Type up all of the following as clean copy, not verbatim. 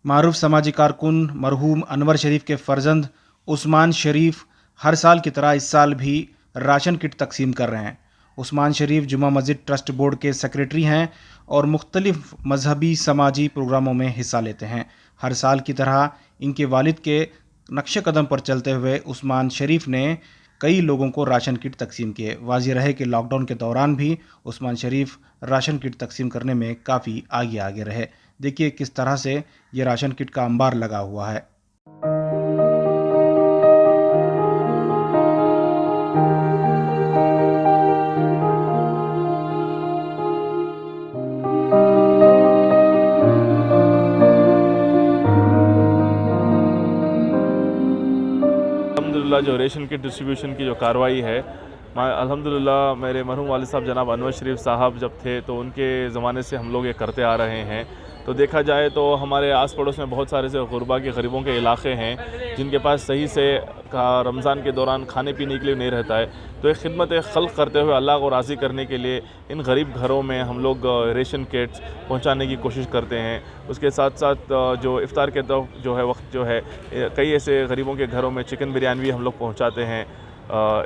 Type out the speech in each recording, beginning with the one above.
मारूफ समाजी कारकुन मरहूम अनवर शरीफ के फर्जंद उस्मान शरीफ हर साल की तरह इस साल भी राशन किट तकसीम कर रहे हैं। उस्मान शरीफ जुमा मस्जिद ट्रस्ट बोर्ड के सेक्रेटरी हैं और मुख्तलिफ मजहबी समाजी प्रोग्रामों में हिस्सा लेते हैं। हर साल की तरह इनके वालिद के नक्शे कदम पर चलते हुए उस्मान शरीफ ने कई लोगों को राशन किट तकसीम किए। वाज़ेह रहे कि लॉकडाउन के दौरान भी उस्मान शरीफ राशन किट तकसीम करने में काफ़ी आगे रहे। देखिए किस तरह से ये राशन किट का अंबार लगा हुआ है। अल्हम्दुलिल्लाह जो रेशन किट डिस्ट्रीब्यूशन की जो कार्रवाई है, अल्हम्दुलिल्लाह मेरे मरहूम वालिद साहब जनाब अनवर शरीफ साहब जब थे तो उनके ज़माने से हम लोग ये करते आ रहे हैं। तो देखा जाए तो हमारे आस पड़ोस में बहुत सारे से गुरबा के गरीबों के इलाके हैं जिनके पास सही से रमज़ान के दौरान खाने पीने के लिए नहीं रहता है। तो एक खिदमत खल्क़ करते हुए अल्लाह को राज़ी करने के लिए इन गरीब घरों में हम लोग रेशन किट्स पहुंचाने की कोशिश करते हैं। उसके साथ साथ जो इफ़्तार के जो है वक्त जो है कई ऐसे गरीबों के घरों में चिकन बिरयानी भी हम लोग पहुँचाते हैं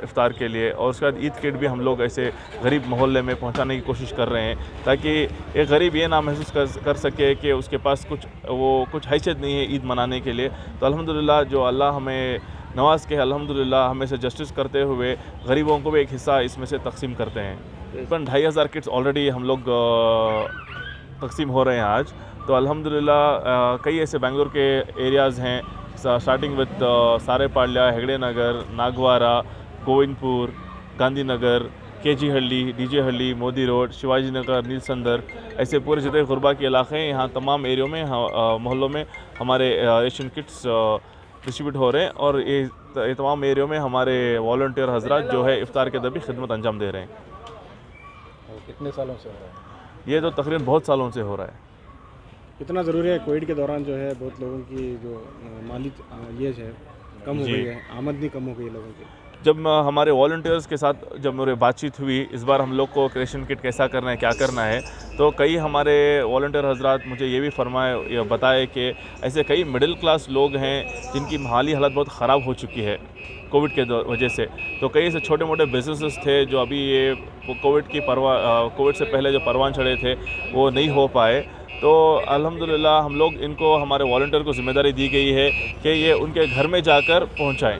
इफ़्तार के लिए, और उसके बाद ईद किट भी हम लोग ऐसे गरीब मोहल्ले में पहुंचाने की कोशिश कर रहे हैं ताकि एक गरीब ये ना महसूस कर सके कि उसके पास कुछ हैसियत नहीं है ईद मनाने के लिए। तो अल्हम्दुलिल्लाह जो अल्लाह हमें नवाज़ के अल्हम्दुलिल्लाह हमें से जस्टिस करते हुए गरीबों को भी एक हिस्सा इसमें से तकसीम करते हैं। तकरीबन 2500 किट्स ऑलरेडी हम लोग तकसीम हो रहे हैं आज। तो अल्हम्दुलिल्लाह कई ऐसे बेंगलोर के एरियाज़ हैं starting with Sarepalya, Hegde Nagar, Nagawara, Govindpur, Gandhinagar, KG Halli, DJ Halli, Modi road, Shivaji Nagar, Neelasandra, ऐसे पूरे जितने गुरबा के इलाके हैं यहाँ तमाम एरियो में मोहल्लों में हमारे रेशन किट्स डिस्ट्रीब्यूट हो रहे हैं। और ये तमाम एरियो में हमारे वॉलंटियर हजरात जो है इफ्तार के दबी खिदमत अंजाम दे रहे हैं। कितने सालों से हो रहा है ये तो तकरीबन बहुत सालों से हो रहा है। कितना ज़रूरी है कोविड के दौरान जो है बहुत लोगों की जो माली ये है कम हो गई है, आमदनी कम हो गई है लोगों की। जब हमारे वॉलंटियर्स के साथ जब मेरी बातचीत हुई इस बार हम लोग को रेशन किट कैसा करना है, क्या करना है, तो कई हमारे वॉलंटियर हजरात मुझे ये भी बताए कि ऐसे कई मिडिल क्लास लोग हैं जिनकी माली हालत बहुत ख़राब हो चुकी है कोविड के वजह से। तो कई ऐसे छोटे मोटे बिजनेसेस थे जो अभी ये कोविड से पहले जो परवान चढ़े थे वो नहीं हो पाए। तो अल्हम्दुलिल्लाह हम लोग इनको हमारे वॉलंटियर को ज़िम्मेदारी दी गई है कि ये उनके घर में जाकर पहुंचाएं।